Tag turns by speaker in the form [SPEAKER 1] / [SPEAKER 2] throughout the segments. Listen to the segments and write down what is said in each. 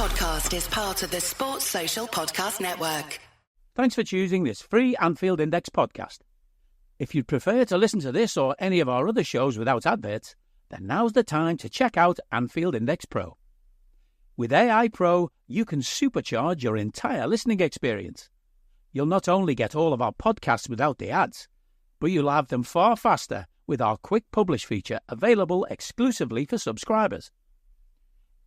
[SPEAKER 1] podcast is part of the Sports Social Podcast Network.
[SPEAKER 2] Thanks for choosing this free Anfield Index podcast. If you'd prefer to listen to this or any of our other shows without adverts, then now's the time to check out Anfield Index Pro. With AI Pro, you can supercharge your entire listening experience. You'll not only get all of our podcasts without the ads, but you'll have them far faster with our Quick Publish feature available exclusively for subscribers.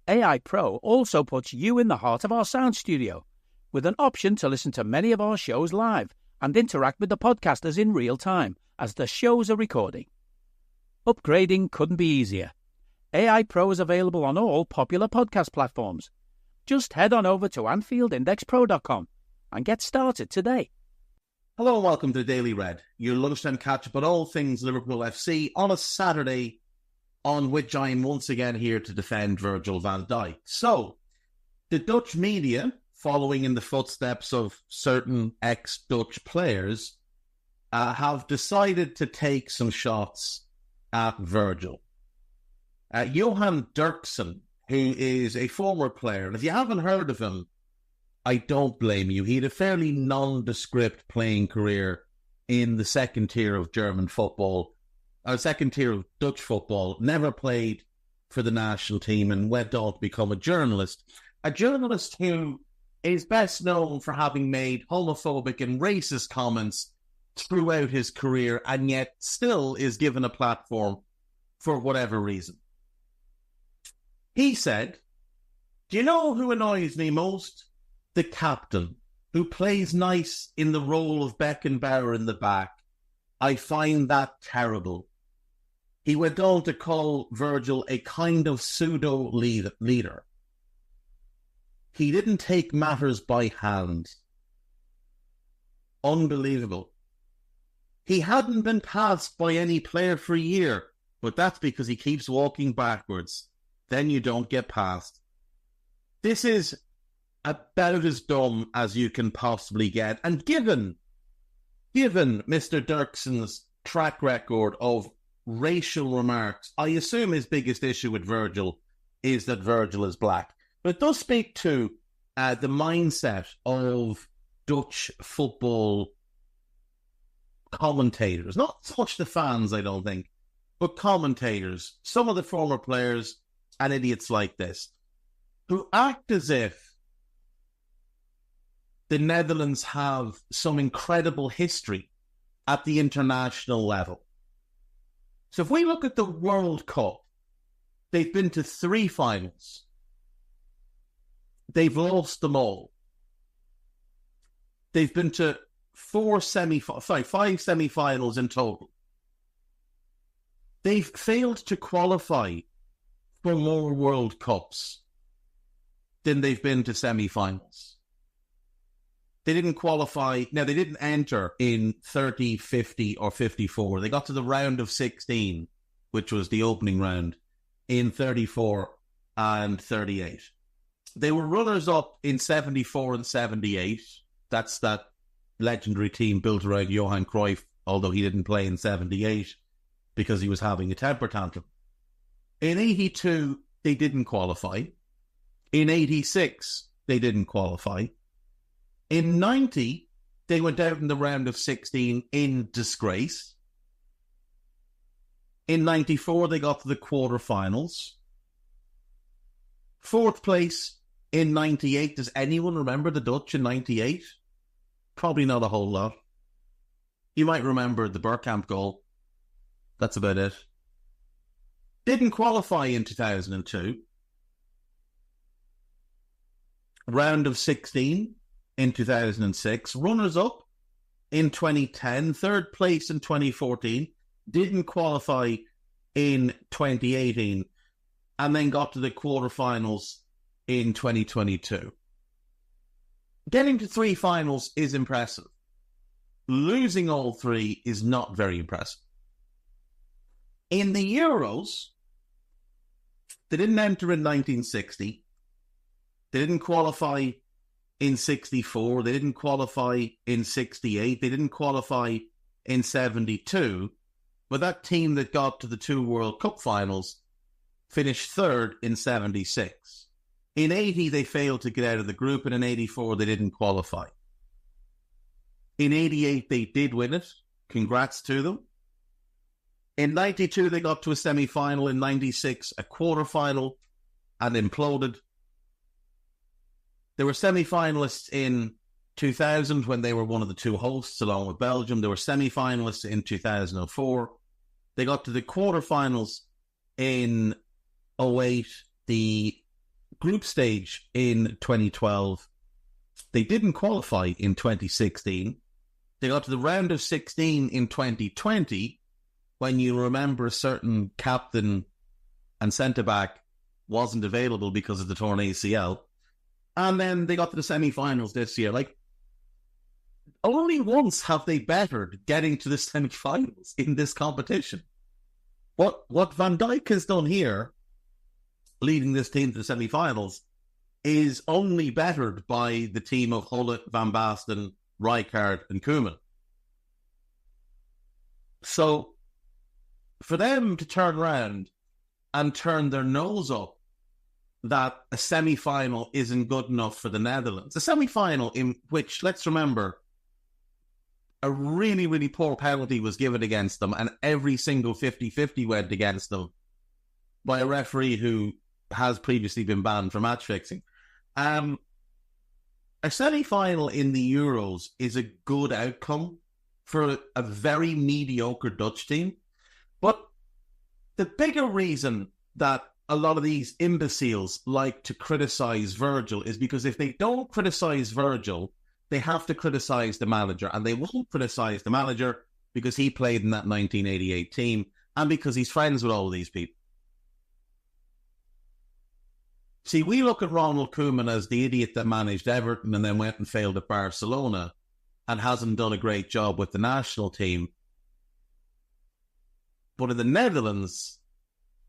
[SPEAKER 2] AI Pro also puts you in the heart of our sound studio, with an option to listen to many of our shows live and interact with the podcasters in real time as the shows are recording. Upgrading couldn't be easier. AI Pro is available on all popular podcast platforms. Just head on over to AnfieldIndexPro.com and get started today.
[SPEAKER 3] Hello and welcome to Daily Red, your lunchtime catch-up on all things Liverpool FC on a Saturday, on which I am once again here to defend Virgil van Dijk. So, the Dutch media, following in the footsteps of certain ex-Dutch players, have decided to take some shots at Virgil. Johan Derksen, who is a former player, and if you haven't heard of him, I don't blame you. He had a fairly nondescript playing career in the second tier of German football, or second tier of Dutch football, never played for the national team and went on to become a journalist. A journalist who is best known for having made homophobic and racist comments throughout his career and yet still is given a platform for whatever reason. He said, "Do you know who annoys me most? The captain, who plays nice in the role of Beckenbauer in the back. I find that terrible." He went on to call Virgil a kind of pseudo-leader. He didn't take matters by hand. Unbelievable. He hadn't been passed by any player for a year, but that's because he keeps walking backwards. Then you don't get passed. This is about as dumb as you can possibly get. And given Mr. Derksen's track record of racial remarks, I assume his biggest issue with Virgil is that Virgil is black. But it does speak to the mindset of Dutch football commentators. Not so much the fans, I don't think, but commentators. Some of the former players and idiots like this, who act as if the Netherlands have some incredible history at the international level. So if we look at the World Cup, they've been to 3 finals. They've lost them all. They've been to 5 semi-finals in total. They've failed to qualify for more World Cups than they've been to semi-finals. They didn't qualify. Now, they didn't enter in 30, 50, or 54. They got to the round of 16, which was the opening round, in 34 and 38. They were runners-up in 74 and 78. That's that legendary team built around Johan Cruyff, although he didn't play in 78 because he was having a temper tantrum. In 82, they didn't qualify. In 86, they didn't qualify. In 90, they went out in the round of 16 in disgrace. In 94, they got to the quarterfinals. 4th place in 98. Does anyone remember the Dutch in 98? Probably not a whole lot. You might remember the Bergkamp goal. That's about it. Didn't qualify in 2002. Round of 16 in 2006. Runners-up in 2010. 3rd place in 2014. Didn't qualify in 2018. And then got to the quarterfinals in 2022. Getting to 3 finals is impressive. Losing all 3 is not very impressive. In the Euros, they didn't enter in 1960. They didn't qualify in 64. They didn't qualify in 68. They didn't qualify in 72. But that team that got to the 2 World Cup finals finished 3rd in 76. In 80, they failed to get out of the group, and in 84, they didn't qualify. In 88, they did win it. Congrats to them. In 92, they got to a semi-final. In 96, a quarter-final, and imploded. They were semi-finalists in 2000 when they were one of the two hosts along with Belgium. They were semi-finalists in 2004. They got to the quarter-finals in 08, the group stage in 2012. They didn't qualify in 2016. They got to the round of 16 in 2020 when you remember a certain captain and centre-back wasn't available because of the torn ACL. And then they got to the semi-finals this year. Like, only once have they bettered getting to the semi-finals in this competition. What Van Dijk has done here, leading this team to the semi-finals, is only bettered by the team of Hullet, Van Basten, Rijkaard and Koeman. So, for them to turn around and turn their nose up that a semi-final isn't good enough for the Netherlands, a semi-final in which, let's remember, a really, really poor penalty was given against them and every single 50-50 went against them by a referee who has previously been banned for match fixing. A semi-final in the Euros is a good outcome for a very mediocre Dutch team. But the bigger reason that a lot of these imbeciles like to criticise Virgil is because if they don't criticise Virgil, they have to criticise the manager. And they won't criticise the manager because he played in that 1988 team and because he's friends with all these people. See, we look at Ronald Koeman as the idiot that managed Everton and then went and failed at Barcelona and hasn't done a great job with the national team. But in the Netherlands,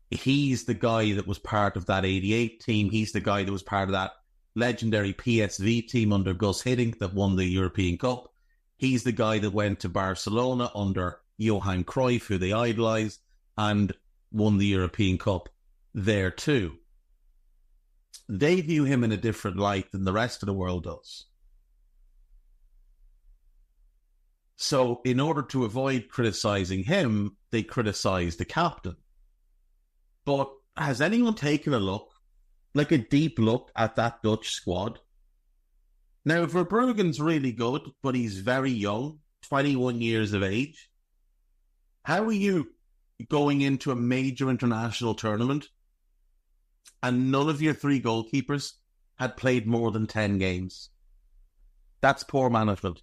[SPEAKER 3] he's the guy that was part of that 88 team. He's the guy that was part of that legendary PSV team under Gus Hiddink that won the European Cup. He's the guy that went to Barcelona under Johan Cruyff, who they idolised, and won the European Cup there too. They view him in a different light than the rest of the world does. So in order to avoid criticising him, they criticise the captain. But has anyone taken a look, like a deep look at that Dutch squad? Now, Verbruggen's really good, but he's very young, 21 years of age. How are you going into a major international tournament and none of your three goalkeepers had played more than 10 games? That's poor management.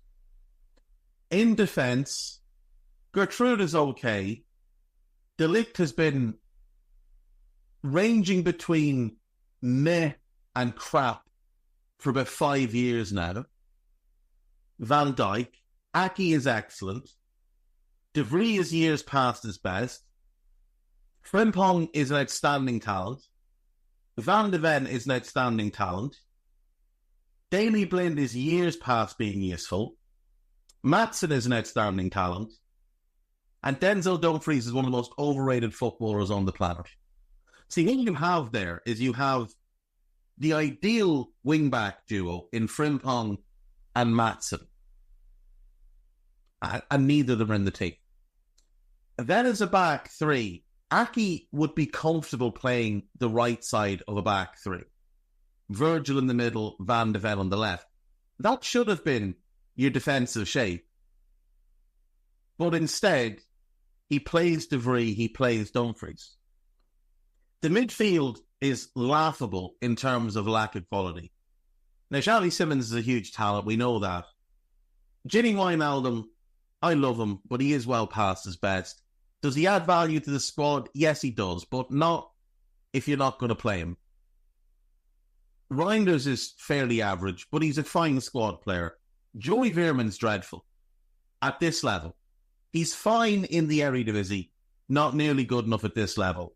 [SPEAKER 3] In defence, Gertrude is okay. De Ligt has been ranging between meh and crap for about 5 years now. Van Dijk, Aki is excellent. De Vries is years past his best. Frimpong is an outstanding talent. Van de Ven is an outstanding talent. Daley Blind is years past being useful. Maatsen is an outstanding talent. And Denzel Dumfries is one of the most overrated footballers on the planet. See, what you have there is you have the ideal wing-back duo in Frimpong and Maatsen. And neither of them are in the team. Then as a back three, Aki would be comfortable playing the right side of a back three. Virgil in the middle, Van de Ven on the left. That should have been your defensive shape. But instead, he plays De Vries, he plays Dumfries. The midfield is laughable in terms of lack of quality. Now, Xavi Simons is a huge talent, we know that. Gini Wijnaldum, I love him, but he is well past his best. Does he add value to the squad? Yes, he does, but not if you're not going to play him. Reinders is fairly average, but he's a fine squad player. Joey Veerman's dreadful at this level. He's fine in the Eredivisie, not nearly good enough at this level.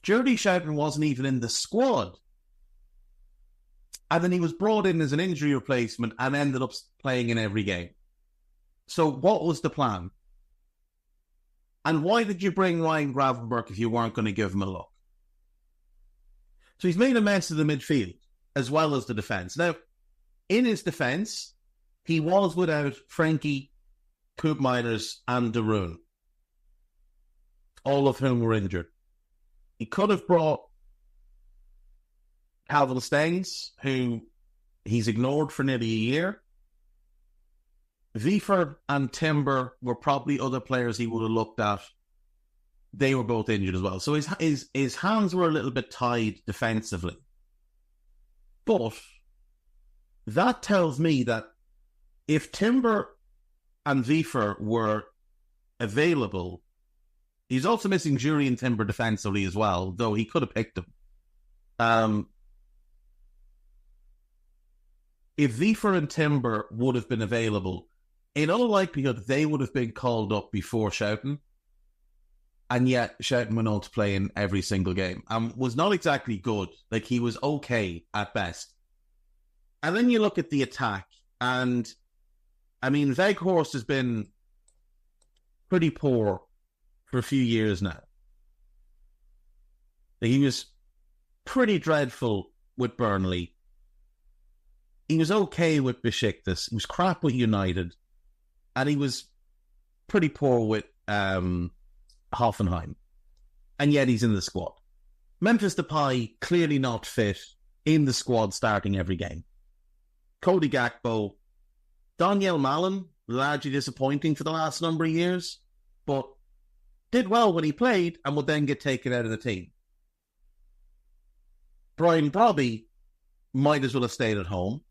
[SPEAKER 3] Jordi Schouten wasn't even in the squad. And then he was brought in as an injury replacement and ended up playing in every game. So what was the plan? And why did you bring Ryan Gravenberch if you weren't going to give him a look? So he's made a mess of the midfield. as well as the defence. Now, in his defence, he was without Frankie, Koopmeiners and De Roon, all of whom were injured. He could have brought Calvin Stengs, who he's ignored for nearly a year. Wiefer and Timber were probably other players he would have looked at. They were both injured as well. So his hands were a little bit tied defensively. But that tells me that if Timber and Wiefer were available, he's also missing Jury and Timber defensively as well, though he could have picked them. If Wiefer and Timber would have been available, in all likelihood, they would have been called up before Schouten. And yet, Schouten went on to play in every single game and was not exactly good. Like, he was okay at best. And then you look at the attack, and, I mean, Weghorst has been pretty poor for a few years now. He was pretty dreadful with Burnley. He was okay with Besiktas. He was crap with United. And he was pretty poor with Hoffenheim. And yet he's in the squad. Memphis Depay, clearly not fit, in the squad starting every game. Cody Gakpo, Daniel Malen, largely disappointing for the last number of years, but did well when he played and would then get taken out of the team. Brian Brobby might as well have stayed at home.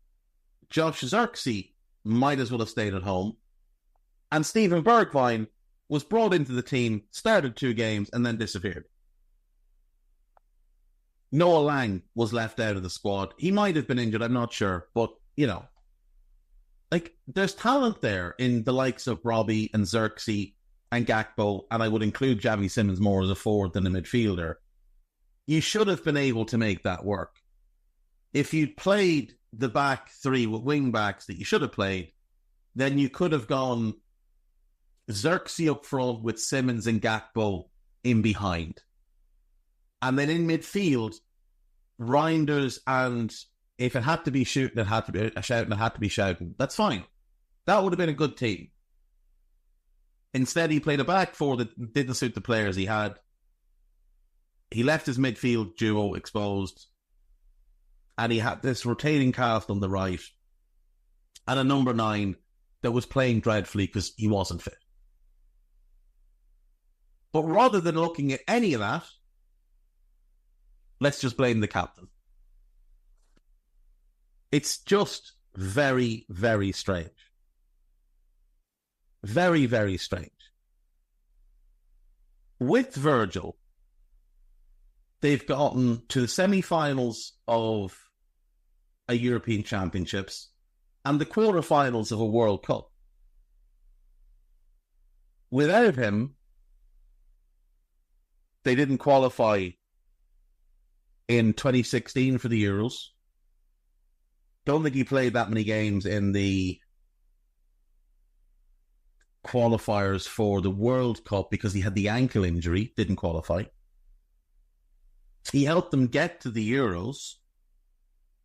[SPEAKER 3] Josh Zirkzee might as well have stayed at home. And Steven Bergwijn was brought into the team, started 2 games, and then disappeared. Noah Lang was left out of the squad. He might have been injured, I'm not sure. But, you know, like, there's talent there in the likes of Robbie and Zirkzee and Gakpo, and I would include Javi Simmons more as a forward than a midfielder. You should have been able to make that work. If you'd played the back 3 with wing backs that you should have played, then you could have gone Zirkzee up front with Simmons and Gakpo in behind. And then in midfield, Reinders, and if it had to be shooting, it had to be shouting, it had to be shouting. That's fine. That would have been a good team. Instead, he played a back 4 that didn't suit the players he had. He left his midfield duo exposed. And he had this rotating cast on the right. And a number 9 that was playing dreadfully because he wasn't fit. But rather than looking at any of that, let's just blame the captain. It's just very, very strange. Very, very strange. With Virgil, they've gotten to the semi-finals of a European Championships and the quarter-finals of a World Cup. Without him, they didn't qualify in 2016 for the Euros. Don't think he played that many games in the qualifiers for the World Cup because he had the ankle injury, didn't qualify. He helped them get to the Euros,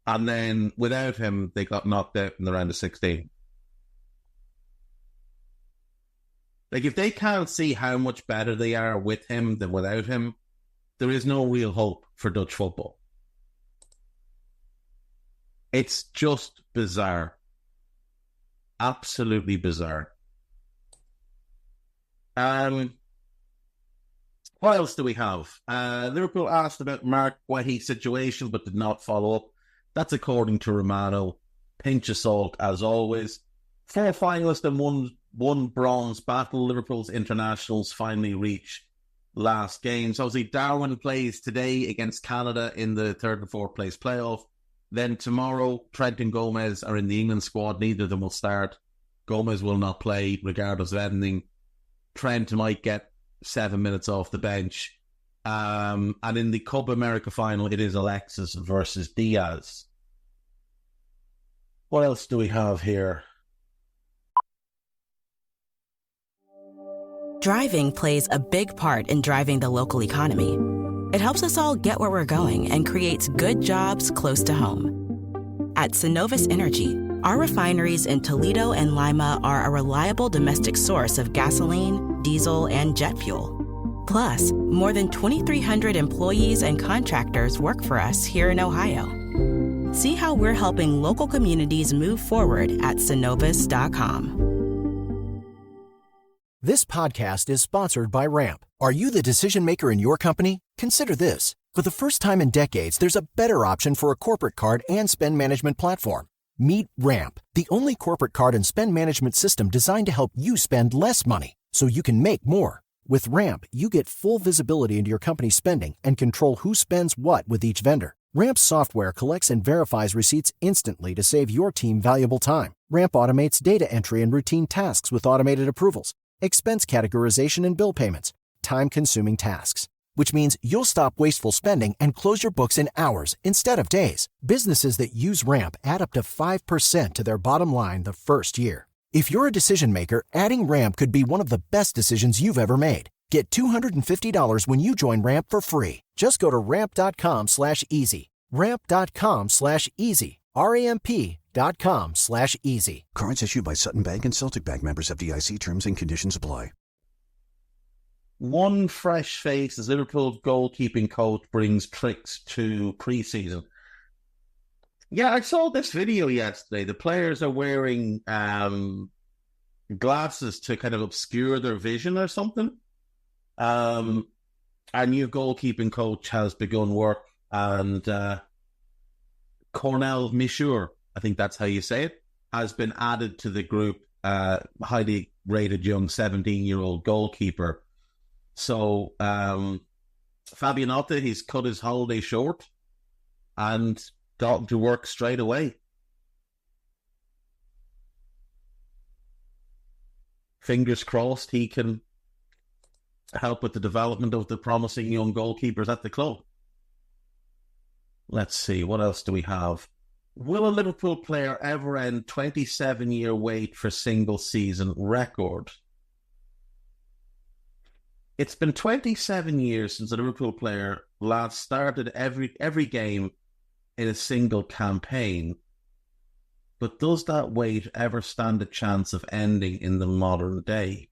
[SPEAKER 3] and then without him, they got knocked out in the round of 16. Like, if they can't see how much better they are with him than without him, there is no real hope for Dutch football. It's just bizarre. Absolutely bizarre. What else do we have? Liverpool asked about Mark Guehi's situation, but did not follow up. That's according to Romano. Pinch of salt, as always. 4 finalists and one bronze battle. Liverpool's internationals finally reach last games. Obviously, Darwin plays today against Canada in the 3rd and 4th place playoff. Then tomorrow, Trent and Gomez are in the England squad. Neither of them will start. Gomez will not play, regardless of anything. Trent might get 7 minutes off the bench. And in the Copa America final, it is Alexis versus Diaz. What else do we have here?
[SPEAKER 4] Driving plays a big part in driving the local economy. It helps us all get where we're going and creates good jobs close to home. At Synovus Energy, our refineries in Toledo and Lima are a reliable domestic source of gasoline, diesel, and jet fuel. Plus, more than 2,300 employees and contractors work for us here in Ohio. See how we're helping local communities move forward at Synovus.com.
[SPEAKER 5] This podcast is sponsored by Ramp. Are you the decision maker in your company? Consider this. For the first time in decades, there's a better option for a corporate card and spend management platform. Meet Ramp, the only corporate card and spend management system designed to help you spend less money so you can make more. With Ramp, you get full visibility into your company's spending and control who spends what with each vendor. Ramp's software collects and verifies receipts instantly to save your team valuable time. Ramp automates data entry and routine tasks with automated approvals, expense categorization and bill payments, time-consuming tasks. Which means you'll stop wasteful spending and close your books in hours instead of days. Businesses that use Ramp add up to 5% to their bottom line the first year. If you're a decision maker, adding Ramp could be one of the best decisions you've ever made. Get $250 when you join Ramp for free. Just go to ramp.com/easy. Ramp.com/easy. RAMP.com/easy.
[SPEAKER 6] Cards issued by Sutton Bank and Celtic Bank, members of FDIC. Terms and conditions apply.
[SPEAKER 3] One fresh face as Liverpool goalkeeping coach brings tricks to pre-season. Yeah, I saw this video yesterday. The players are wearing glasses to kind of obscure their vision or something. Our new goalkeeping coach has begun work, and Cornel Mishur, I think that's how you say it, has been added to the group, highly rated young 17-year-old goalkeeper. So Fabianotta, he's cut his holiday short and got to work straight away. Fingers crossed he can help with the development of the promising young goalkeepers at the club. Let's see, what else do we have? Will a Liverpool player ever end 27-year wait for single season record? It's been 27 years since a Liverpool player last started every game in a single campaign. But does that wait ever stand a chance of ending in the modern day?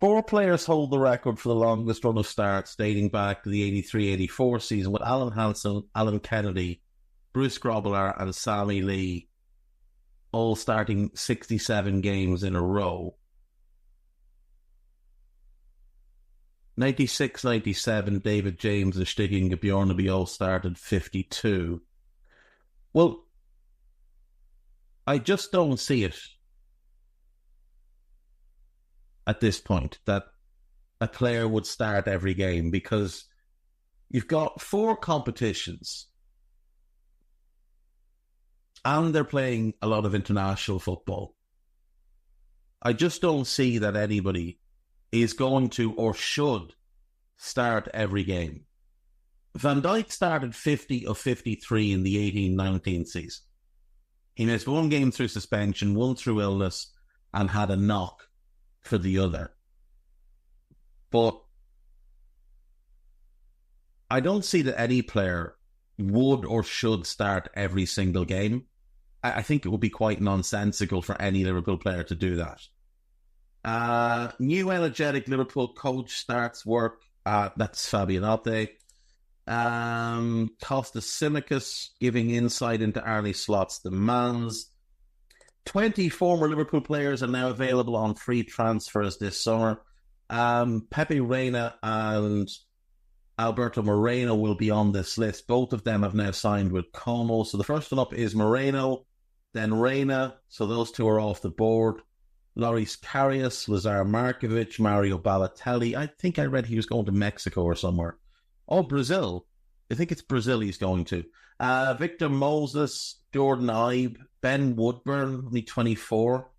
[SPEAKER 3] Four players hold the record for the longest run of starts dating back to the 83-84 season, with Alan Hansen, Alan Kennedy, Bruce Grobbelaar and Sammy Lee all starting 67 games in a row. 96-97, David James and Stiging Bjornaby all started 52. Well, I just don't see it at this point that a player would start every game, because you've got four competitions and they're playing a lot of international football. I just don't see that anybody is going to or should start every game. Van Dijk started 50 of 53 in the 18-19 season. He missed one game through suspension, one through illness, and had a knock for the other. But I don't see that any player would or should start every single game. I think it would be quite nonsensical for any Liverpool player to do that. New energetic Liverpool coach starts work. That's Fabianotte. Kostas Tsimikas giving insight into Arne Slot's demands. 20 former Liverpool players are now available on free transfers this summer. Pepe Reina and Alberto Moreno will be on this list. Both of them have now signed with Como. So the first one up is Moreno, then Reina. So those two are off the board. Loris Karius, Lazar Markovic, Mario Balotelli. I think I read he was going to Mexico or somewhere. Oh, Brazil. I think it's Brazil he's going to. Victor Moses, Jordan Ibe, Ben Woodburn, only 24.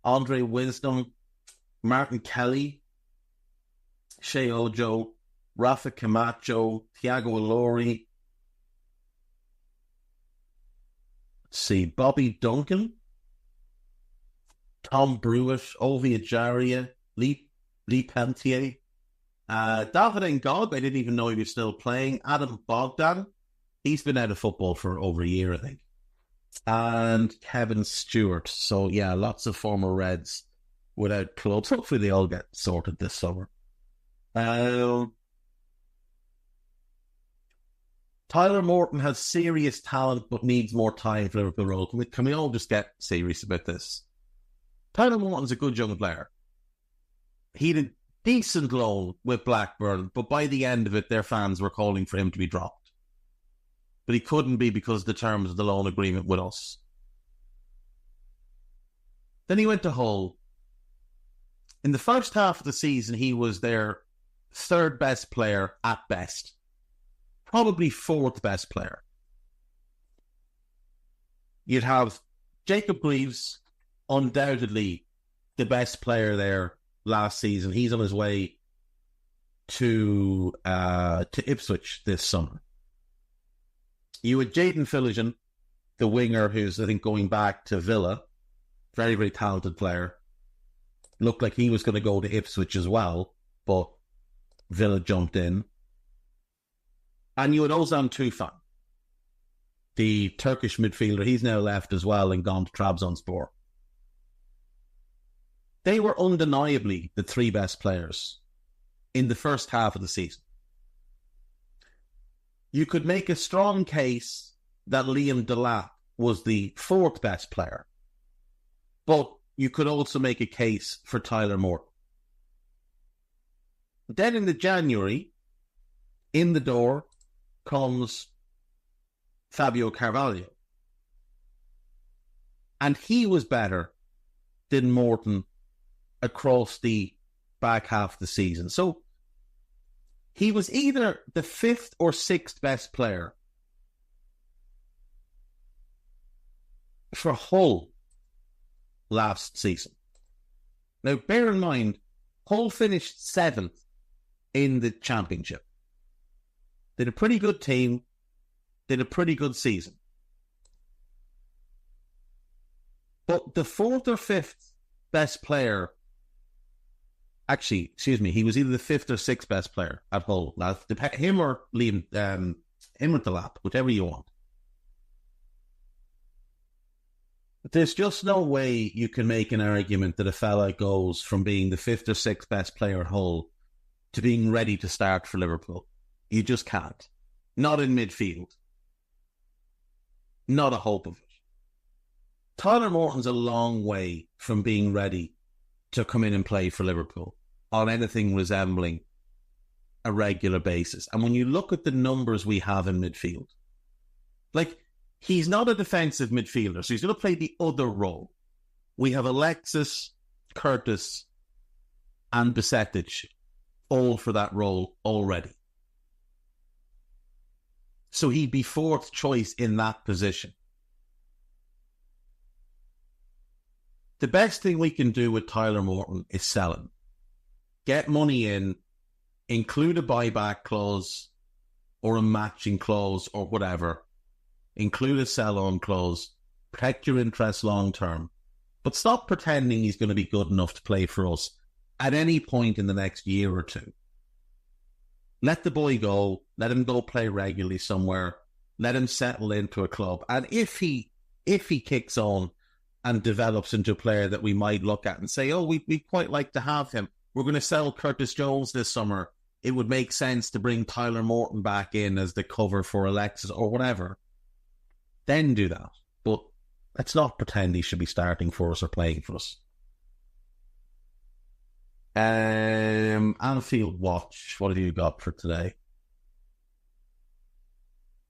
[SPEAKER 3] Andre Wisdom, Martin Kelly, Shea Ojo, Rafa Camacho, Thiago Ilori. Let's see, Bobby Duncan, Tom Brewitt, Ovi Ajaria, Lee Pantier, David Ngog, I didn't even know he was still playing. Adam Bogdan, he's been out of football for over a year, I think. And Kevin Stewart. So, yeah, lots of former Reds without clubs. Hopefully they all get sorted this summer. Tyler Morton has serious talent but needs more time for Liverpool role. Can we all just get serious about this? Tyler Morton's a good young player. He had a decent loan with Blackburn, but by the end of it, their fans were calling for him to be dropped. But he couldn't be because of the terms of the loan agreement with us. Then he went to Hull. In the first half of the season, he was their third best player at best. Probably fourth best player. You'd have Jacob Greaves, undoubtedly the best player there last season. He's on his way to Ipswich this summer. You had Jayden Philligan, the winger who's, I think, going back to Villa. Very, very talented player. Looked like he was going to go to Ipswich as well, but Villa jumped in. And you had Ozan Tufan, the Turkish midfielder. He's now left as well and gone to Trabzonspor. They were undeniably the three best players in the first half of the season. You could make a strong case that Liam Delap was the fourth best player, but you could also make a case for Tyler Morton. Then in the January, in the door comes Fabio Carvalho. And he was better than Morton across the back half of the season. So he was either the fifth or sixth best player for Hull last season. Now, bear in mind, Hull finished seventh in the Championship. Did a pretty good team, did a pretty good season. But the fourth or fifth best player, he was either the fifth or sixth best player at Hull. Now, him or Liam, him or Delap, whichever you want. There's just no way you can make an argument that a fella goes from being the fifth or sixth best player at Hull to being ready to start for Liverpool. You just can't. Not in midfield. Not a hope of it. Tyler Morton's a long way from being ready to come in and play for Liverpool on anything resembling a regular basis. And when you look at the numbers we have in midfield, like, he's not a defensive midfielder, so he's going to play the other role. We have Alexis, Curtis, and Bajcetic all for that role already. So he'd be fourth choice in that position. The best thing we can do with Tyler Morton is sell him. Get money in, include a buyback clause or a matching clause or whatever. Include a sell-on clause. Protect your interests long-term. But stop pretending he's going to be good enough to play for us at any point in the next year or two. Let the boy go. Let him go play regularly somewhere. Let him settle into a club. And if he kicks on and develops into a player that we might look at and say, oh, we'd quite like to have him. We're going to sell Curtis Jones this summer. It would make sense to bring Tyler Morton back in as the cover for Alexis or whatever. Then do that. But let's not pretend he should be starting for us or playing for us. Anfield Watch, what have you got for today?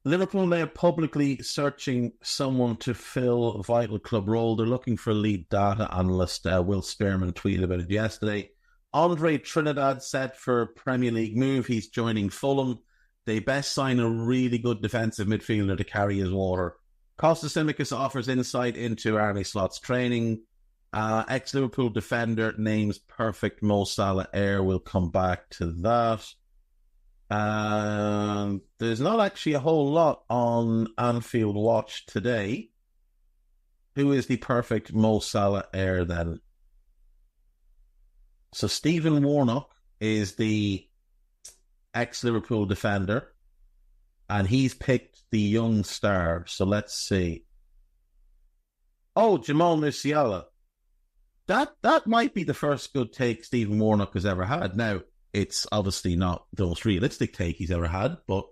[SPEAKER 3] Liverpool now publicly searching someone to fill a vital club role. They're looking for a lead data analyst. Will Spearman tweeted about it yesterday. Andre Trinidad set for Premier League move. He's joining Fulham. They best sign a really good defensive midfielder to carry his water. Costa Simicas offers insight into Arne Slot's training. Ex-Liverpool defender names perfect Mo Salah heir. We'll come back to that. There's not actually a whole lot on Anfield Watch today. Who is the perfect Mo Salah heir then? So Stephen Warnock is the ex-Liverpool defender, and he's picked the young star. So let's see. Oh, Jamal Musiala. That might be the first good take Stephen Warnock has ever had. Now, it's obviously not the most realistic take he's ever had, but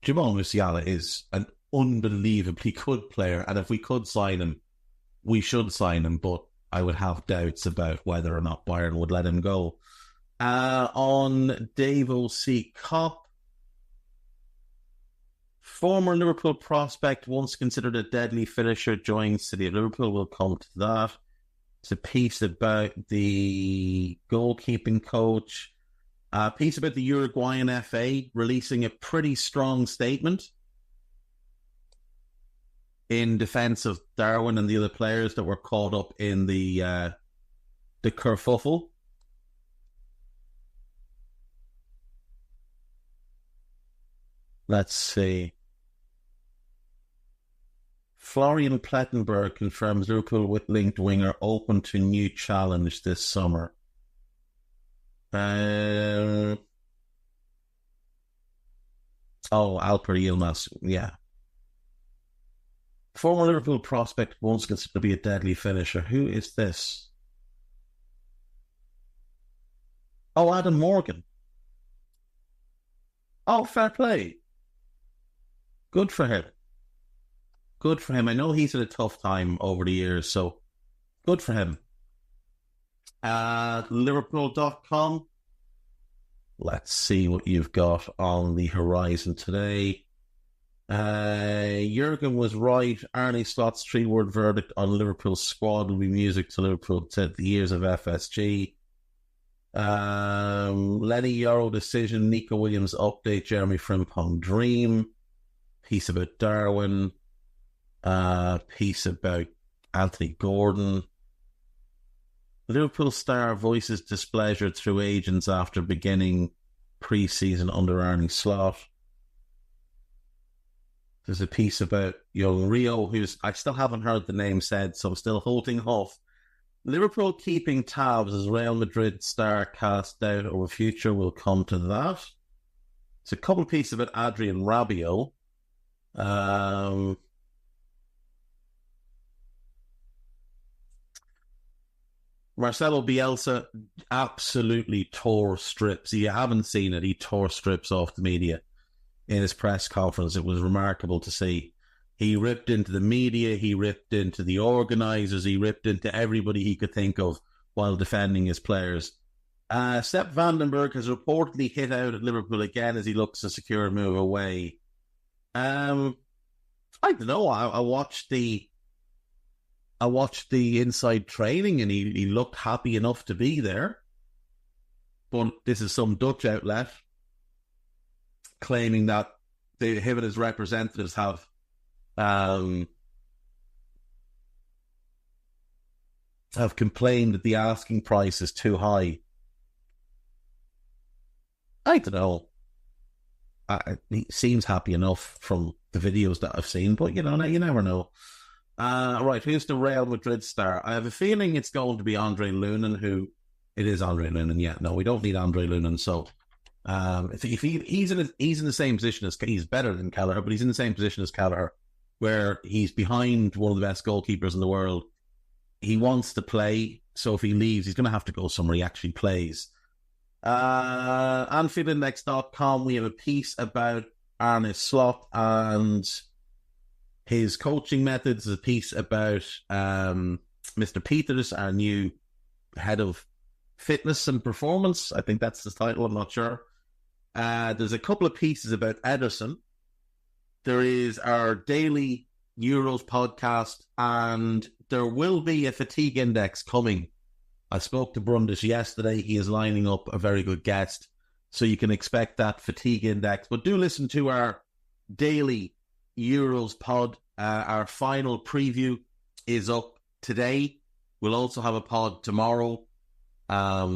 [SPEAKER 3] Jamal Musiala is an unbelievably good player, and if we could sign him, we should sign him, but I would have doubts about whether or not Bayern would let him go. On Dave O.C. Cop, former Liverpool prospect once considered a deadly finisher joins City of Liverpool. We'll come to that. It's a piece about the goalkeeping coach. A piece about the Uruguayan FA releasing a pretty strong statement in defence of Darwin and the other players that were caught up in the kerfuffle. Let's see. Florian Plettenberg confirms Liverpool with linked winger open to new challenge this summer. Alper Yilmaz, yeah. Former Liverpool prospect once considered to be a deadly finisher. Who is this? Oh, Adam Morgan. Oh, fair play. Good for him. Good for him. I know he's had a tough time over the years, so good for him. Liverpool.com. Let's see what you've got on the horizon today. Jurgen was right. Arne Slot's 3-word verdict on Liverpool's squad will be music to Liverpool to the years of FSG. Lenny Yarrow decision. Nico Williams update. Jeremy Frimpong dream. Piece about Darwin. Piece about Anthony Gordon. Liverpool star voices displeasure through agents after beginning pre-season under Arne Slot. There's a piece about young Rio, who's I still haven't heard the name said, so I'm still holding off. Liverpool keeping tabs as Real Madrid star cast doubt over future. We'll come to that. There's a couple of pieces about Adrian Rabiot. Marcelo Bielsa absolutely tore strips. You haven't seen it. He tore strips off the media in his press conference. It was remarkable to see. He ripped into the media. He ripped into the organisers. He ripped into everybody he could think of while defending his players. Sepp Vandenberg has reportedly hit out at Liverpool again as he looks to secure a move away. I don't know. I watched the inside training and he looked happy enough to be there. But this is some Dutch outlet claiming that him and his representatives have complained that the asking price is too high. I don't know. He seems happy enough from the videos that I've seen, but you never know. Right, who's the Real Madrid star? I have a feeling it's going to be Andre Lunin, who... It is Andre Lunin, yeah. No, we don't need Andre Lunin, so... if he's in the same position as... He's better than Kelleher, but he's in the same position as Kelleher, where he's behind one of the best goalkeepers in the world. He wants to play, so if he leaves, he's going to have to go somewhere he actually plays. AnfieldIndex.com, we have a piece about Arne Slot and his coaching methods. There's a piece about Mr. Peters, our new head of fitness and performance. I think that's the title, I'm not sure. There's a couple of pieces about Ederson. There is our daily Euros podcast, and there will be a fatigue index coming. I spoke to Brundage yesterday. He is lining up a very good guest, so you can expect that fatigue index. But do listen to our daily Euros pod. Our final preview is up today. We'll also have a pod tomorrow,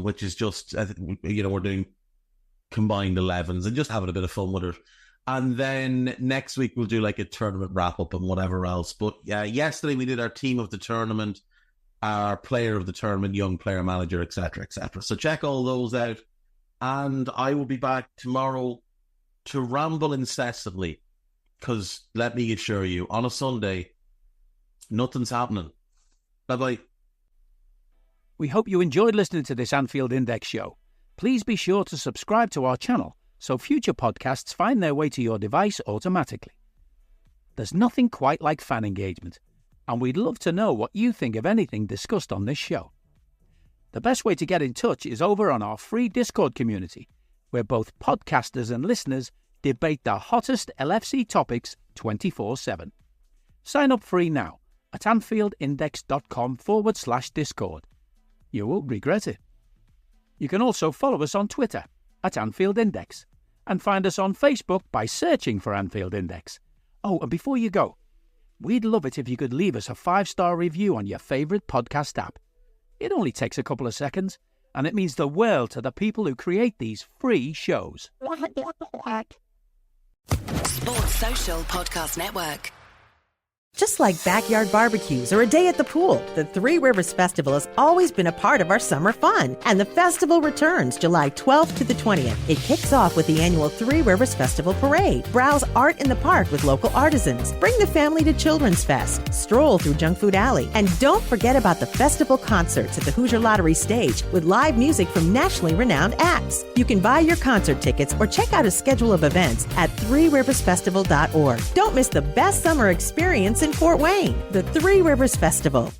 [SPEAKER 3] which is just, we're doing combined 11s and just having a bit of fun with it. And then next week we'll do like a tournament wrap-up and whatever else. But yesterday we did our team of the tournament, our player of the tournament, young player manager, etc., etc. So check all those out. and I will be back tomorrow to ramble incessantly, because let me assure you, on a Sunday, nothing's happening. Bye-bye.
[SPEAKER 2] We hope you enjoyed listening to this Anfield Index show. Please be sure to subscribe to our channel so future podcasts find their way to your device automatically. There's nothing quite like fan engagement, and we'd love to know what you think of anything discussed on this show. The best way to get in touch is over on our free Discord community, where both podcasters and listeners debate the hottest LFC topics 24/7. Sign up free now at anfieldindex.com/Discord. You won't regret it. You can also follow us on Twitter at Anfield Index and find us on Facebook by searching for Anfield Index. Oh, and before you go, we'd love it if you could leave us a 5-star review on your favourite podcast app. It only takes a couple of seconds, and it means the world to the people who create these free shows.
[SPEAKER 1] Sports Social Podcast Network.
[SPEAKER 7] Just like backyard barbecues or a day at the pool, the Three Rivers Festival has always been a part of our summer fun. And the festival returns July 12th to the 20th. It kicks off with the annual Three Rivers Festival Parade. Browse art in the park with local artisans. Bring the family to Children's Fest. Stroll through Junk Food Alley. And don't forget about the festival concerts at the Hoosier Lottery stage with live music from nationally renowned acts. You can buy your concert tickets or check out a schedule of events at threeriversfestival.org. Don't miss the best summer experience in Fort Wayne, the Three Rivers Festival.